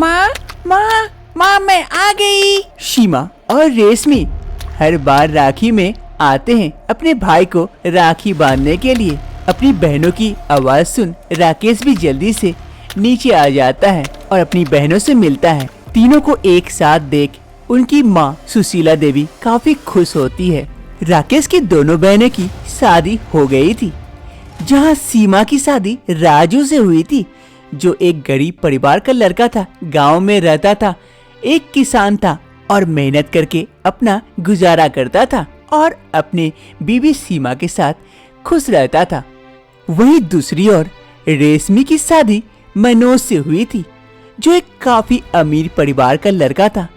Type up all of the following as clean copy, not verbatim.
माँ माँ माँ मैं आ गई। सीमा और रेशमी हर बार राखी में आते हैं अपने भाई को राखी बांधने के लिए। अपनी बहनों की आवाज सुन राकेश भी जल्दी से नीचे आ जाता है और अपनी बहनों से मिलता है। तीनों को एक साथ देख उनकी माँ सुशीला देवी काफी खुश होती है। राकेश की दोनों बहनों की शादी हो गई थी, जहाँ सीमा की शादी राजू से हुई थी, जो एक गरीब परिवार का लड़का था, गांव में रहता था, एक किसान था और मेहनत करके अपना गुजारा करता था और अपने बीवी सीमा के साथ खुश रहता था। वहीं दूसरी ओर रेशमी की शादी मनोज से हुई थी, जो एक काफी अमीर परिवार का लड़का था।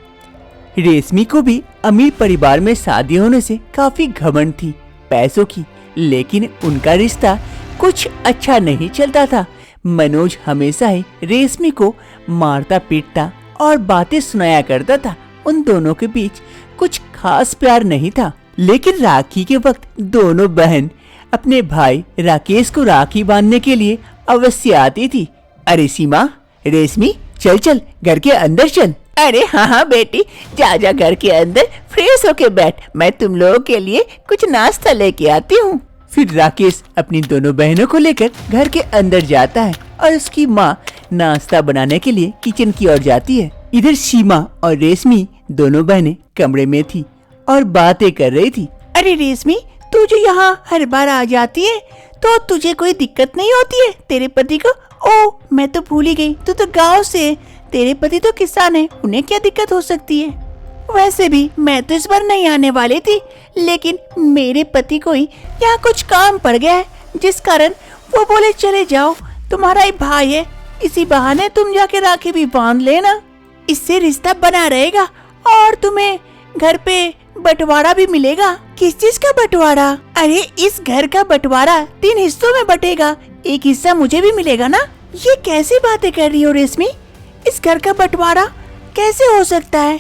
रेशमी को भी अमीर परिवार में शादी होने से काफी घमंड थी पैसों की, लेकिन उनका रिश्ता कुछ अच्छा नहीं चलता था। मनोज हमेशा ही रेशमी को मारता पीटता और बातें सुनाया करता था। उन दोनों के बीच कुछ खास प्यार नहीं था। लेकिन राखी के वक्त दोनों बहन अपने भाई राकेश को राखी बांधने के लिए अवश्य आती थी। अरे सीमा, रेशमी, चल चल घर के अंदर चल। अरे हाँ बेटी, जा जा घर के अंदर फ्रेश होके बैठ, मैं तुम लोगों के लिए कुछ नाश्ता लेके आती हूँ। फिर राकेश अपनी दोनों बहनों को लेकर घर के अंदर जाता है और उसकी माँ नाश्ता बनाने के लिए किचन की ओर जाती है। इधर सीमा और रेशमी दोनों बहनें कमरे में थी और बातें कर रही थी। अरे रेशमी, तू जो यहाँ हर बार आ जाती है तो तुझे कोई दिक्कत नहीं होती है तेरे पति को? ओह, मैं तो भूल ही गई, तू तो गाँव से है, तेरे पति तो किसान है, उन्हें क्या दिक्कत हो सकती है? वैसे भी मैं तो इस बार नहीं आने वाली थी, लेकिन मेरे पति को ही यहाँ कुछ काम पड़ गया है, जिस कारण वो बोले चले जाओ, तुम्हारा ही भाई है, इसी बहाने तुम जाके राखी भी बांध लेना, इससे रिश्ता बना रहेगा और तुम्हें घर पे बंटवारा भी मिलेगा। किस चीज का बंटवारा? अरे इस घर का बंटवारा 3 हिस्सों में बटेगा, एक हिस्सा मुझे भी मिलेगा ना। ये कैसी बातें कर रही हो रेशमी? इस घर का बंटवारा कैसे हो सकता है?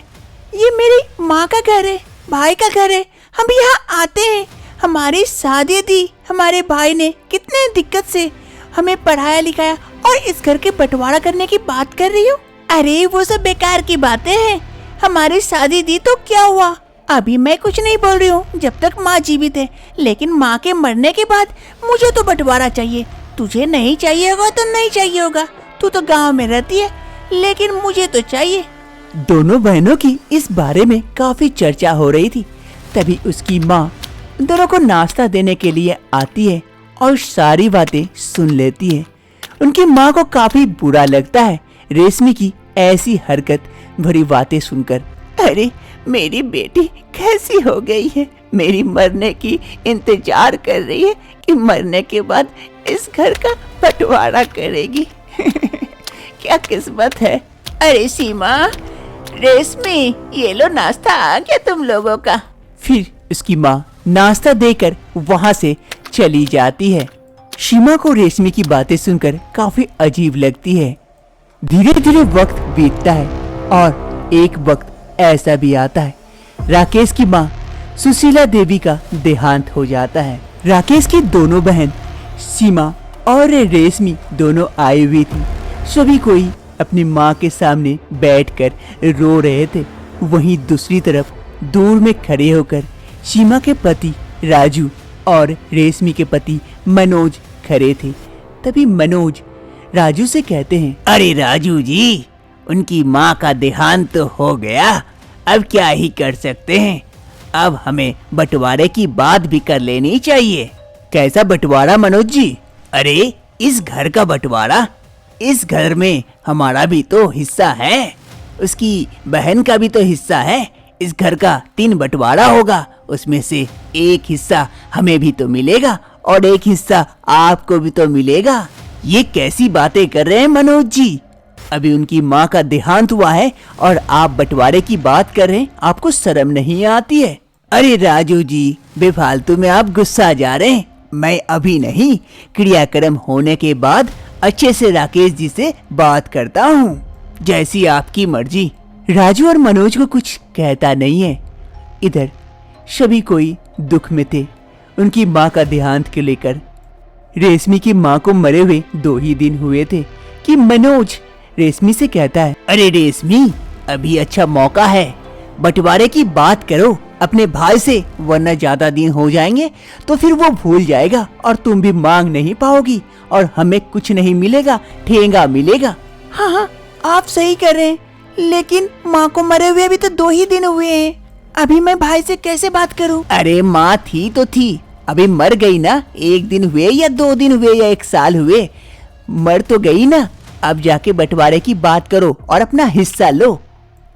ये मेरी माँ का घर है, भाई का घर है, हम यहाँ आते हैं, हमारी शादी थी, हमारे भाई ने कितने दिक्कत से हमें पढ़ाया लिखाया और इस घर के बंटवारा करने की बात कर रही हो? अरे वो सब बेकार की बातें हैं, हमारी शादी थी तो क्या हुआ? अभी मैं कुछ नहीं बोल रही हूँ जब तक माँ जीवित है, लेकिन माँ के मरने के बाद मुझे तो बंटवारा चाहिए। तुझे नहीं चाहिए होगा तो नहीं चाहिए होगा, तू तो गाँव में रहती है, लेकिन मुझे तो चाहिए। दोनों बहनों की इस बारे में काफी चर्चा हो रही थी। तभी उसकी माँ दोनों को नाश्ता देने के लिए आती है और सारी बातें सुन लेती है। उनकी माँ को काफी बुरा लगता है रेशमी की ऐसी हरकत भरी बातें सुनकर। अरे मेरी बेटी कैसी हो गई है, मेरी मरने की इंतजार कर रही है कि मरने के बाद इस घर का बंटवारा करेगी। क्या किस्मत है। अरे सीमा, रेशमी, ये लो नाश्ता आ गया तुम लोगों का। फिर उसकी माँ नाश्ता देकर वहाँ से चली जाती है। सीमा को रेशमी की बातें सुनकर काफी अजीब लगती है। धीरे धीरे वक्त बीतता है और एक वक्त ऐसा भी आता है, राकेश की माँ सुशीला देवी का देहांत हो जाता है। राकेश की दोनों बहन सीमा और रेशमी दोनों आई हुई थी। सभी कोई अपनी माँ के सामने बैठकर रो रहे थे। वहीं दूसरी तरफ दूर में खड़े होकर सीमा के पति राजू और रेशमी के पति मनोज खड़े थे। तभी मनोज राजू से कहते हैं, अरे राजू जी, उनकी माँ का देहांत तो हो गया, अब क्या ही कर सकते हैं, अब हमें बंटवारे की बात भी कर लेनी चाहिए। कैसा बंटवारा मनोज जी? अरे इस घर का बंटवारा, इस घर में हमारा भी तो हिस्सा है, उसकी बहन का भी तो हिस्सा है, इस घर का 3 बंटवारा होगा, उसमें से एक हिस्सा हमें भी तो मिलेगा और एक हिस्सा आपको भी तो मिलेगा। ये कैसी बातें कर रहे हैं मनोज जी? अभी उनकी माँ का देहांत हुआ है और आप बंटवारे की बात कर रहे हैं, आपको शर्म नहीं आती है? अरे राजू जी, बेफालतू में आप गुस्सा जा रहे हैं, मैं अभी नहीं, क्रियाक्रम होने के बाद अच्छे से राकेश जी से बात करता हूँ, जैसी आपकी मर्जी। राजू और मनोज को कुछ कहता नहीं है। इधर सभी कोई दुख में थे उनकी माँ का देहांत के लेकर। रेशमी की माँ को मरे हुए 2 ही दिन हुए थे कि मनोज रेशमी से कहता है, अरे रेशमी, अभी अच्छा मौका है, बंटवारे की बात करो अपने भाई से, वरना ज्यादा दिन हो जाएंगे तो फिर वो भूल जाएगा और तुम भी मांग नहीं पाओगी और हमें कुछ नहीं मिलेगा, ठेंगा मिलेगा। हाँ हाँ, आप सही कर रहे हैं, लेकिन माँ को मरे हुए भी तो 2 ही दिन हुए हैं। अभी मैं भाई से कैसे बात करूं? अरे माँ थी तो थी, अभी मर गई ना। 1 दिन हुए या 2 दिन हुए या 1 साल हुए, मर तो गई ना। अब जाके बंटवारे की बात करो और अपना हिस्सा लो।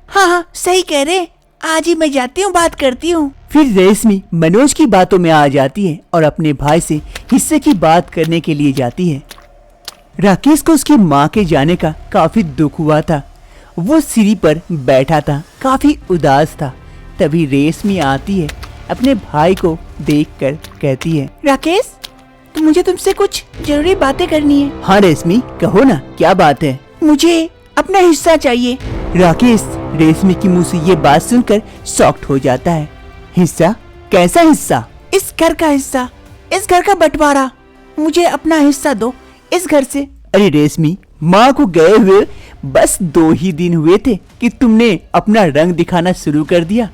हाँ हाँ, सही कह रहे, आज ही मैं जाती हूँ, बात करती हूँ। फिर रेशमी मनोज की बातों में आ जाती है और अपने भाई से हिस्से की बात करने के लिए जाती है। राकेश को उसकी माँ के जाने का काफी दुख हुआ था। वो सीढ़ी पर बैठा था, काफी उदास था। तभी रेशमी आती है, अपने भाई को देखकर कहती है, राकेश, तो मुझे तुमसे कुछ जरूरी बातें करनी है। हाँ रेशमी, कहो ना, क्या बात है? मुझे अपना हिस्सा चाहिए। राकेश रेशमी की मुंह से ये बात सुनकर शॉक्ड हो जाता है। हिस्सा? कैसा हिस्सा? इस घर का हिस्सा, इस घर का बंटवारा। मुझे अपना हिस्सा दो इस घर से। अरे रेशमी, माँ को गए हुए बस 2 ही दिन हुए थे कि तुमने अपना रंग दिखाना शुरू कर दिया।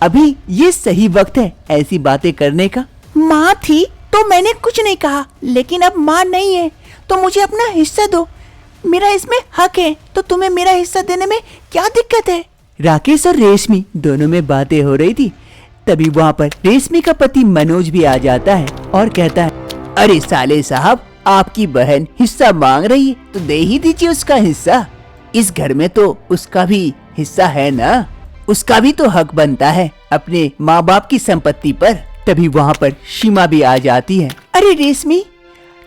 अभी ये सही वक्त है ऐसी बातें करने का। माँ थी तो मैंने कुछ नहीं कहा, लेकिन अब माँ नहीं है तो मुझे अपना हिस्सा दो। मेरा इसमें हक है, तो तुम्हें मेरा हिस्सा देने में क्या दिक्कत है? राकेश और रेशमी दोनों में बातें हो रही थी। तभी वहाँ पर रेशमी का पति मनोज भी आ जाता है और कहता है, अरे साले साहब, आपकी बहन हिस्सा मांग रही है तो दे ही दीजिए उसका हिस्सा। इस घर में तो उसका भी हिस्सा है ना, उसका भी तो हक बनता है अपने माँ बाप की संपत्ति पर। तभी वहाँ पर सीमा भी आ जाती है। अरे रेशमी,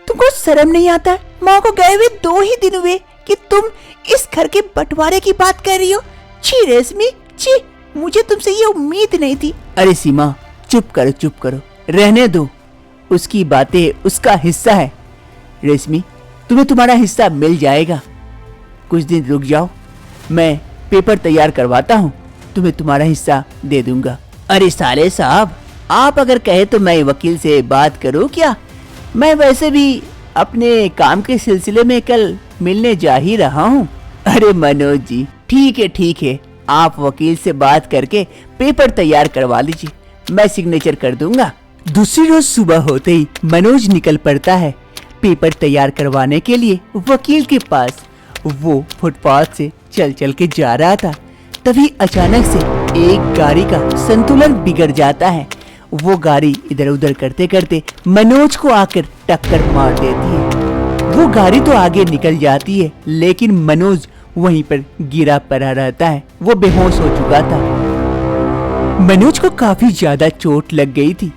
तुमको शर्म नहीं आता? माँ को गए हुए 2 ही दिन हुए कि तुम इस घर के बंटवारे की बात कर रही हो। छी रेशमी, छी, मुझे तुमसे ये उम्मीद नहीं थी। अरे सीमा, चुप करो, रहने दो। उसकी बातें उसका हिस्सा है। रेशमी, तुम्हें तुम्हारा हिस्सा मिल जाएगा। कुछ दिन रुक जाओ, मैं पेपर तैयार करवाता हूँ, तुम्हें तुम्हारा हिस्सा दे दूंगा। अरे साले साहब, आप अगर कहे तो मैं वकील से बात करूँ क्या? मैं वैसे भी अपने काम के सिलसिले में कल मिलने जा ही रहा हूँ। अरे मनोज जी, ठीक है, आप वकील से बात करके पेपर तैयार करवा लीजिए, मैं सिग्नेचर कर दूंगा। दूसरी रोज सुबह होते ही मनोज निकल पड़ता है पेपर तैयार करवाने के लिए वकील के पास। वो फुटपाथ से चल के जा रहा था, तभी अचानक से एक गाड़ी का संतुलन बिगड़ जाता है। वो गाड़ी इधर उधर करते करते मनोज को आकर टक्कर मार देती है। वो गाड़ी तो आगे निकल जाती है, लेकिन मनोज वहीं पर गिरा पड़ा रहता है। वो बेहोश हो चुका था। मनोज को काफी ज्यादा चोट लग गई थी,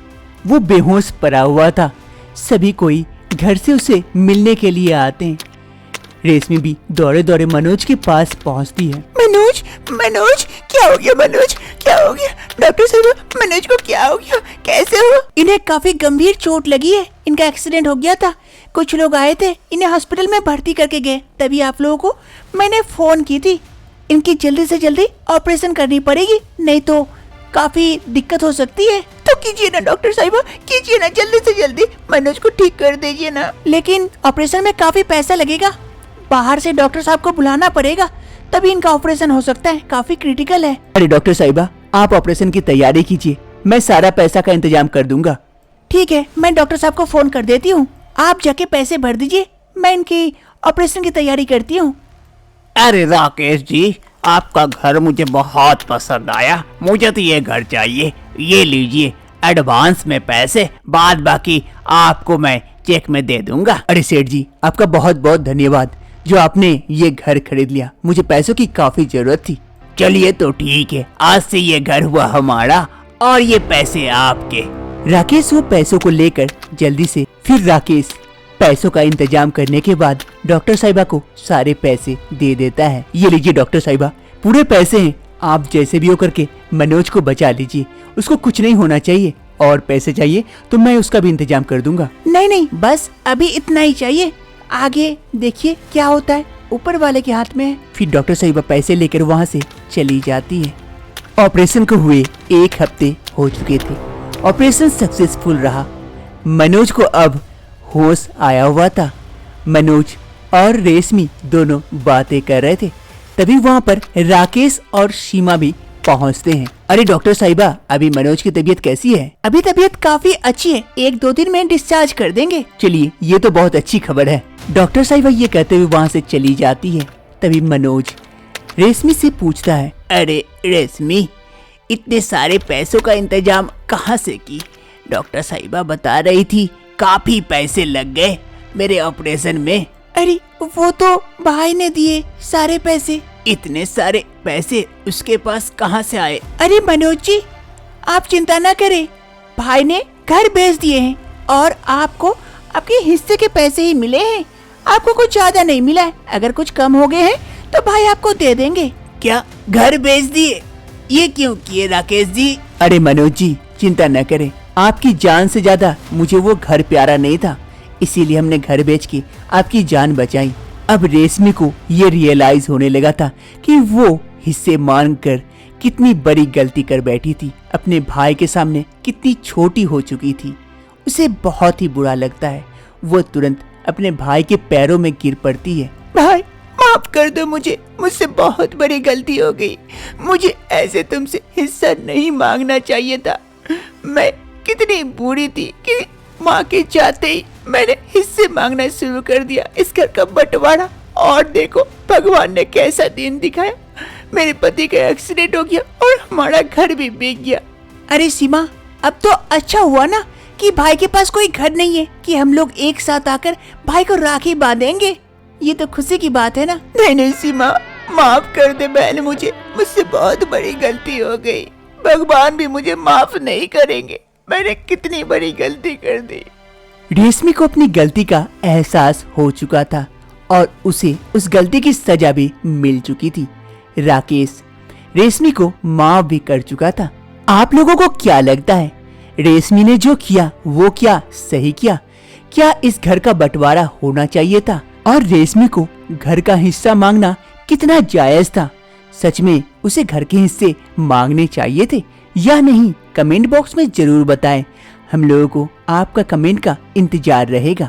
वो बेहोश पड़ा हुआ था। सभी कोई घर से उसे मिलने के लिए आते हैं। रेशमी भी दौड़े दौड़े मनोज के पास पहुंचती है। मनोज, क्या हो गया? मनोज, क्या हो गया? डॉक्टर साहब, मनोज को क्या हो गया? कैसे हो? इन्हें काफी गंभीर चोट लगी है, इनका एक्सीडेंट हो गया था। कुछ लोग आए थे, इन्हें हॉस्पिटल में भर्ती करके गए, तभी आप लोगों को मैंने फोन की थी। इनकी जल्दी से जल्दी ऑपरेशन करनी पड़ेगी, नहीं तो काफी दिक्कत हो सकती है। तो कीजिए ना डॉक्टर साहिबा, कीजिए ना, जल्दी से जल्दी मनोज को ठीक कर दीजिए ना। लेकिन ऑपरेशन में काफी पैसा लगेगा, बाहर से डॉक्टर साहब को बुलाना पड़ेगा, तभी इनका ऑपरेशन हो सकता है, काफी क्रिटिकल है। अरे डॉक्टर साहिबा, आप ऑपरेशन की तैयारी कीजिए, मैं सारा पैसा का इंतजाम कर दूंगा। ठीक है, मैं डॉक्टर साहब को फोन कर देती हूँ, आप जाके पैसे भर दीजिए, मैं इनकी ऑपरेशन की तैयारी करती हूँ। अरे राकेश जी, आपका घर मुझे बहुत पसंद आया, मुझे तो ये घर चाहिए। ये लीजिए एडवांस में पैसे, बाद बाकी आपको मैं चेक में दे दूंगा। अरे सेठ जी, आपका बहुत बहुत धन्यवाद जो आपने ये घर खरीद लिया, मुझे पैसों की काफी जरूरत थी। चलिए तो ठीक है, आज से ये घर हुआ हमारा और ये पैसे आपके। राकेश वो पैसों को लेकर जल्दी से, फिर राकेश पैसों का इंतजाम करने के बाद डॉक्टर साहिबा को सारे पैसे दे देता है। ये लीजिए डॉक्टर साहिबा, पूरे पैसे हैं, आप जैसे भी हो करके मनोज को बचा लीजिए, उसको कुछ नहीं होना चाहिए। और पैसे चाहिए तो मैं उसका भी इंतजाम कर दूंगा। नहीं, बस अभी इतना ही चाहिए, आगे देखिए क्या होता है, ऊपर वाले के हाथ में है। फिर डॉक्टर साहिबा पैसे लेकर वहाँ से चली जाती है। ऑपरेशन को हुए 1 हफ्ते हो चुके थे, ऑपरेशन सक्सेसफुल रहा। मनोज को अब होश आया हुआ था। मनोज और रेशमी दोनों बातें कर रहे थे। तभी वहाँ पर राकेश और सीमा भी पहुँचते हैं। अरे डॉक्टर साहिबा, अभी मनोज की तबीयत कैसी है? अभी तबीयत काफी अच्छी है, 1-2 दिन में डिस्चार्ज कर देंगे। चलिए, ये तो बहुत अच्छी खबर है। डॉक्टर साहिबा ये कहते हुए वहाँ से चली जाती है। तभी मनोज रेशमी से पूछता है, अरे रेशमी, इतने सारे पैसों का इंतजाम कहाँ से की? डॉक्टर साहिबा बता रही थी काफी पैसे लग गए मेरे ऑपरेशन में। अरे वो तो भाई ने दिए सारे पैसे। इतने सारे पैसे उसके पास कहाँ से आए? अरे मनोज जी, आप चिंता न करें, भाई ने घर बेच दिए हैं और आपको आपके हिस्से के पैसे ही मिले हैं। आपको कुछ ज्यादा नहीं मिला है, अगर कुछ कम हो गए हैं तो भाई आपको दे देंगे। क्या घर बेच दिए? ये क्यों किए राकेश जी? अरे मनोज जी, चिंता न करें, आपकी जान से ज्यादा मुझे वो घर प्यारा नहीं था, इसीलिए हमने घर बेच के आपकी जान बचाई। अब रेशमी को ये रियलाइज होने लगा था कि वो हिस्से मांग कर कितनी बड़ी गलती कर बैठी थी, अपने भाई के सामने कितनी छोटी हो चुकी थी। उसे बहुत ही बुरा लगता है। वो तुरंत अपने भाई के पैरों में गिर पड़ती है। भाई माफ कर दो मुझे, मुझसे बहुत बड़ी गलती हो गई। मुझे ऐसे तुमसे हिस्सा नहीं मांगना चाहिए था। मैं कितनी बुरी थी कि माँ के चाहते ही मैंने हिस्से मांगना शुरू कर दिया, इस घर का बंटवारा। और देखो भगवान ने कैसा दिन दिखाया, मेरे पति का एक्सीडेंट हो गया और हमारा घर भी बिक गया। अरे सीमा, अब तो अच्छा हुआ ना कि भाई के पास कोई घर नहीं है कि हम लोग एक साथ आकर भाई को राखी बांधेंगे। ये तो खुशी की बात है ना। नहीं सीमा, माफ कर दे बहन, मुझसे बहुत बड़ी गलती हो गई। भगवान भी मुझे माफ नहीं करेंगे, मैंने कितनी बड़ी गलती कर दी। रेशमी को अपनी गलती का एहसास हो चुका था और उसे उस गलती की सजा भी मिल चुकी थी। राकेश रेशमी को माफ भी कर चुका था। आप लोगों को क्या लगता है, रेशमी ने जो किया वो क्या सही किया? क्या इस घर का बंटवारा होना चाहिए था और रेशमी को घर का हिस्सा मांगना कितना जायज था? सच में उसे घर के हिस्से मांगने चाहिए थे या नहीं? कमेंट बॉक्स में जरूर बताएं। हम लोगों को आपका कमेंट का इंतजार रहेगा।